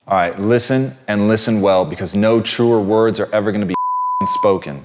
All right, listen and listen well, because no truer words are ever gonna be spoken.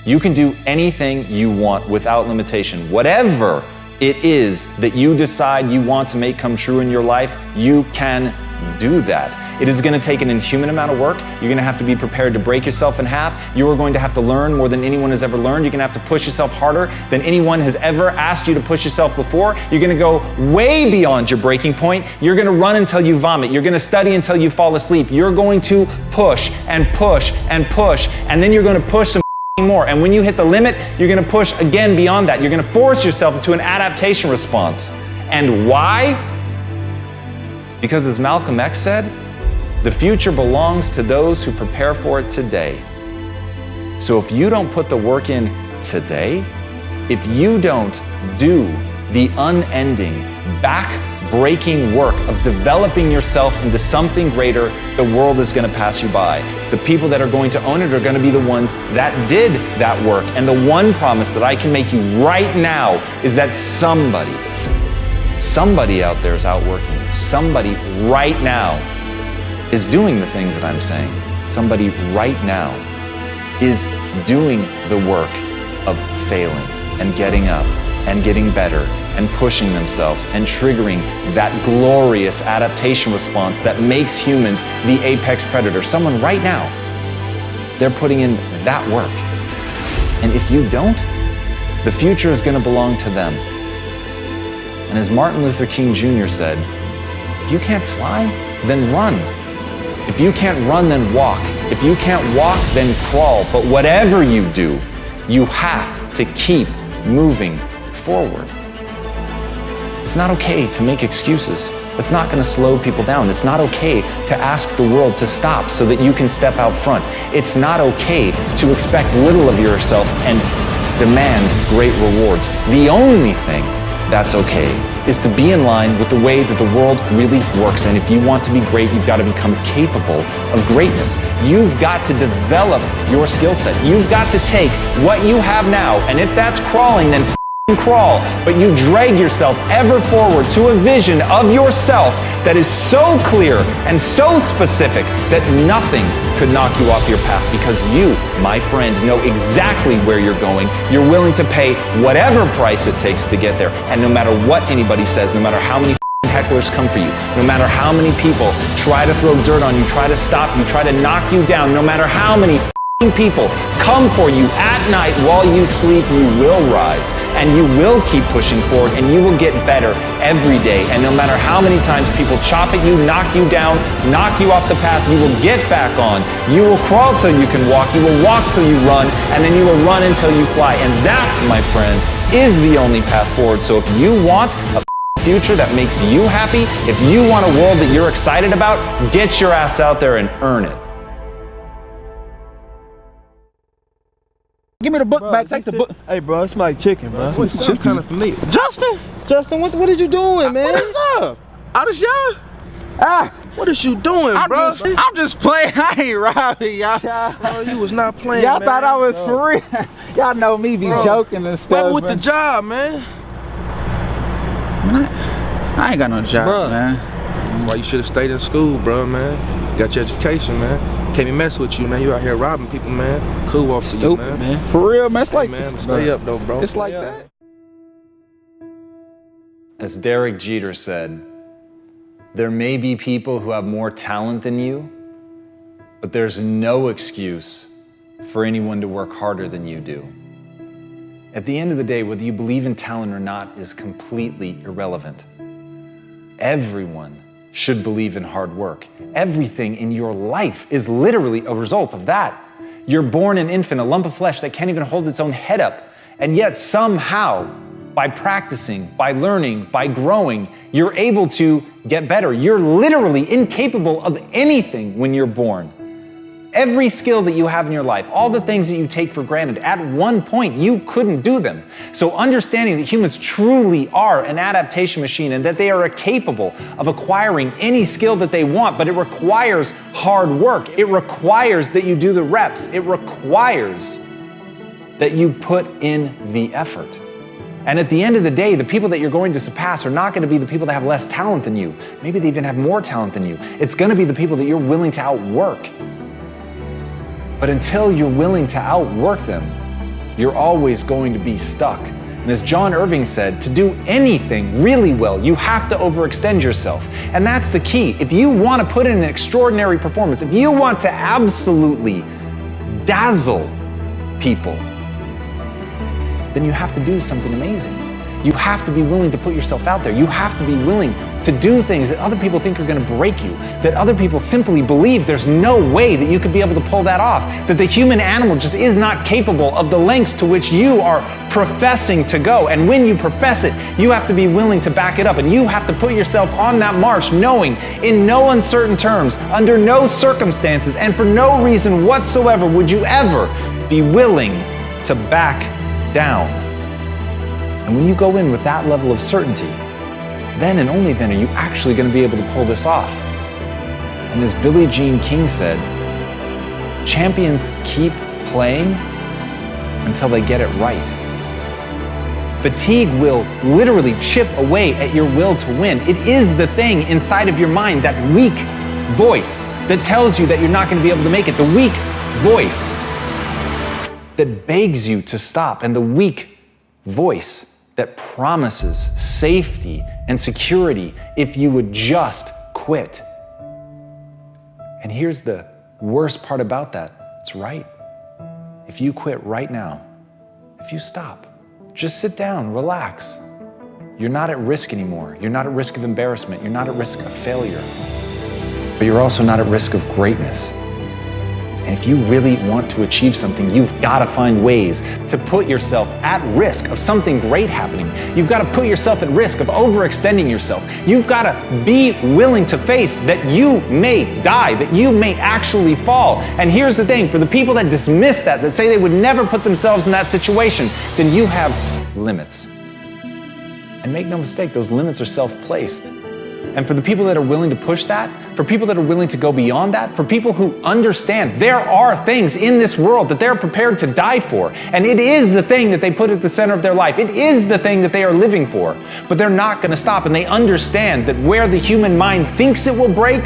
You can do anything you want without limitation. Whatever it is that you decide you want to make come true in your life, you can do that. It is going to take an inhuman amount of work. You're going to have to be prepared to break yourself in half. You are going to have to learn more than anyone has ever learned. You're going to have to push yourself harder than anyone has ever asked you to push yourself before. You're going to go way beyond your breaking point. You're going to run until you vomit. You're going to study until you fall asleep. You're going to push and push and push, and then you're going to push some more. And when you hit the limit, you're going to push again beyond that. You're going to force yourself into an adaptation response. And why? Because as Malcolm X said, the future belongs to those who prepare for it today. So if you don't put the work in today, if you don't do the unending, back-breaking work of developing yourself into something greater, the world is going to pass you by. The people that are going to own it are going to be the ones that did that work. And the one promise that I can make you right now is that somebody out there is outworking you. Somebody right now is doing the things that I'm saying. Somebody right now is doing the work of failing and getting up and getting better and pushing themselves and triggering that glorious adaptation response that makes humans the apex predator. Someone right now, they're putting in that work. And if you don't, the future is going to belong to them. And as Martin Luther King Jr. said, if you can't fly, then run. If you can't run, then walk. If you can't walk, then crawl. But whatever you do, you have to keep moving forward. It's not okay to make excuses. It's not going to slow people down. It's not okay to ask the world to stop so that you can step out front. It's not okay to expect little of yourself and demand great rewards. The only thing that's okay is to be in line with the way that the world really works. And if you want to be great, you've got to become capable of greatness. You've got to develop your skill set. You've got to take what you have now, and if that's crawling, then crawl, but you drag yourself ever forward to a vision of yourself that is so clear and so specific that nothing could knock you off your path, because you, my friend, know exactly where you're going. You're willing to pay whatever price it takes to get there, and no matter what anybody says, no matter how many hecklers come for you, no matter how many people try to throw dirt on you, try to stop you, try to knock you down, no matter how many people come for you at night while you sleep, you will rise and you will keep pushing forward, and you will get better every day. And no matter how many times people chop at you, knock you down, knock you off the path, you will get back on. You will crawl till you can walk, you will walk till you run, and then you will run until you fly. And that, my friends, is the only path forward. So if you want a future that makes you happy, if you want a world that you're excited about, get your ass out there and earn it. Give me the book back. Take the book. Hey, bro, it's like chicken, bro. What's chicken? Kind of familiar. Justin, what is you doing, man? What is up? Out of y'all? Ah, What is you doing, bro? I'm just playing. I ain't robbing y'all. No, you was not playing, Y'all man. thought I was for real. Y'all know me be joking and stuff. What with the job, man? I ain't got no job, Bruh. man. Why you should have stayed in school, bro, man. Got your education, man. Can't be messing with you, man. You out here robbing people, man. Cool off you, man. For real, man. It's like, man, stay up, though, bro. It's like that. As Derek Jeter said, there may be people who have more talent than you, but there's no excuse for anyone to work harder than you do. At the end of the day, whether you believe in talent or not is completely irrelevant. Everyone should believe in hard work. Everything in your life is literally a result of that. You're born an infant, a lump of flesh that can't even hold its own head up. And yet somehow, by practicing, by learning, by growing, you're able to get better. You're literally incapable of anything when you're born. Every skill that you have in your life, all the things that you take for granted, at one point you couldn't do them. So understanding that humans truly are an adaptation machine and that they are capable of acquiring any skill that they want, but it requires hard work. It requires that you do the reps. It requires that you put in the effort. And at the end of the day, the people that you're going to surpass are not going to be the people that have less talent than you. Maybe they even have more talent than you. It's going to be the people that you're willing to outwork. But until you're willing to outwork them, you're always going to be stuck. And as John Irving said, to do anything really well, you have to overextend yourself. And that's the key. If you want to put in an extraordinary performance, if you want to absolutely dazzle people, then you have to do something amazing. You have to be willing to put yourself out there. You have to be willing to do things that other people think are going to break you, that other people simply believe there's no way that you could be able to pull that off, that the human animal just is not capable of the lengths to which you are professing to go. And when you profess it, you have to be willing to back it up, and you have to put yourself on that march knowing in no uncertain terms, under no circumstances, and for no reason whatsoever would you ever be willing to back down. And when you go in with that level of certainty, then and only then are you actually going to be able to pull this off. And as Billie Jean King said, champions keep playing until they get it right. Fatigue will literally chip away at your will to win. It is the thing inside of your mind, that weak voice that tells you that you're not going to be able to make it. The weak voice that begs you to stop, and the weak voice that promises safety and security if you would just quit. And here's the worst part about that. It's right. If you quit right now, if you stop, just sit down, relax. You're not at risk anymore. You're not at risk of embarrassment. You're not at risk of failure. But you're also not at risk of greatness. And if you really want to achieve something, you've got to find ways to put yourself at risk of something great happening. You've got to put yourself at risk of overextending yourself. You've got to be willing to face that you may die, that you may actually fall. And here's the thing, for the people that dismiss that say they would never put themselves in that situation, then you have limits. And make no mistake, those limits are self-placed. And for the people that are willing to push that, for people that are willing to go beyond that, for people who understand there are things in this world that they're prepared to die for, and it is the thing that they put at the center of their life. It is the thing that they are living for, but they're not going to stop, and they understand that where the human mind thinks it will break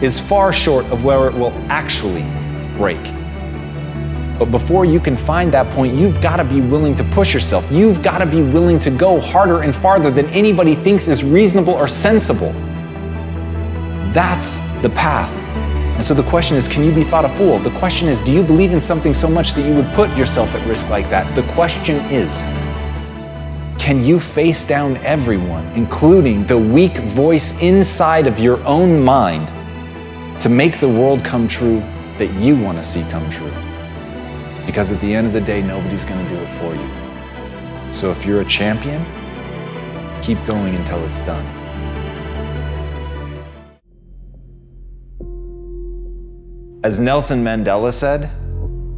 is far short of where it will actually break. But before you can find that point, you've got to be willing to push yourself. You've got to be willing to go harder and farther than anybody thinks is reasonable or sensible. That's the path. And so the question is, can you be thought a fool? The question is, do you believe in something so much that you would put yourself at risk like that? The question is, can you face down everyone, including the weak voice inside of your own mind, to make the world come true that you want to see come true? Because at the end of the day, nobody's going to do it for you. So if you're a champion, keep going until it's done. As Nelson Mandela said,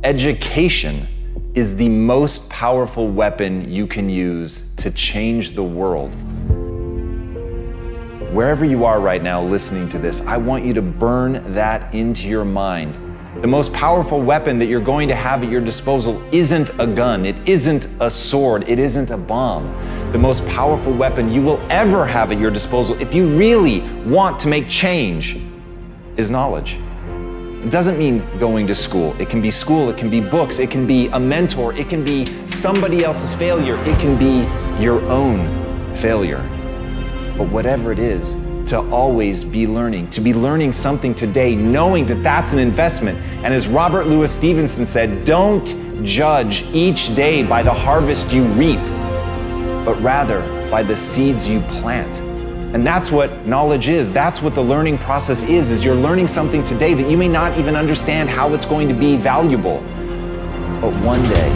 education is the most powerful weapon you can use to change the world. Wherever you are right now listening to this, I want you to burn that into your mind. The most powerful weapon that you're going to have at your disposal isn't a gun, it isn't a sword, it isn't a bomb. The most powerful weapon you will ever have at your disposal, if you really want to make change, is knowledge. It doesn't mean going to school. It can be books, it can be a mentor, it can be somebody else's failure, it can be your own failure. But whatever it is, to always be learning, to be learning something today, knowing that that's an investment. And as Robert Louis Stevenson said, don't judge each day by the harvest you reap, but rather by the seeds you plant. And that's what knowledge is. That's what the learning process is you're learning something today that you may not even understand how it's going to be valuable. But one day,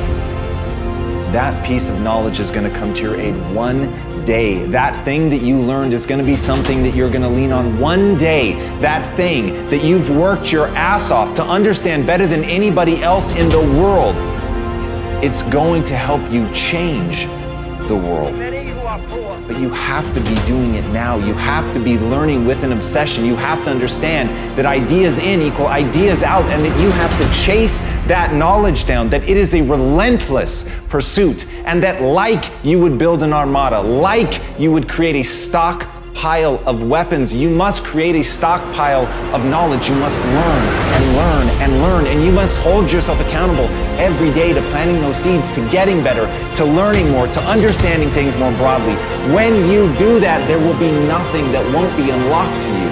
that piece of knowledge is going to come to your aid. One day, that thing that you learned is going to be something that you're going to lean on. One day, that thing that you've worked your ass off to understand better than anybody else in the world, it's going to help you change the world. But you have to be doing it now. You have to be learning with an obsession. You have to understand that ideas in equal ideas out, and that you have to chase that knowledge down, that it is a relentless pursuit, and that like you would build an armada, like you would create a stockpile of weapons, you must create a stockpile of knowledge. You must learn and learn and learn, and you must hold yourself accountable every day to planting those seeds, to getting better, to learning more, to understanding things more broadly. When you do that, there will be nothing that won't be unlocked to you.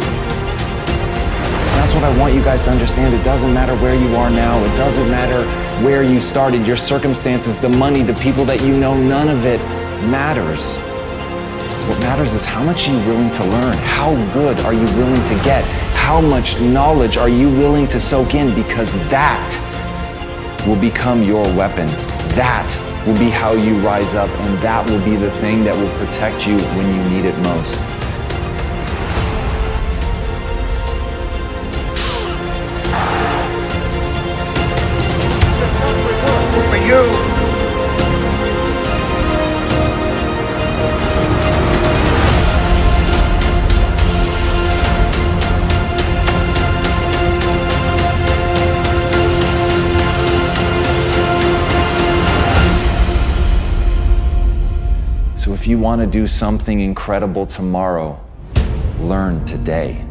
That's what I want you guys to understand. It doesn't matter where you are now. It doesn't matter where you started, your circumstances, the money, the people that you know. None of it matters. What matters is how much are you willing to learn? How good are you willing to get? How much knowledge are you willing to soak in? Because that will become your weapon. That will be how you rise up, and that will be the thing that will protect you when you need it most. For you. So if you want to do something incredible tomorrow, learn today.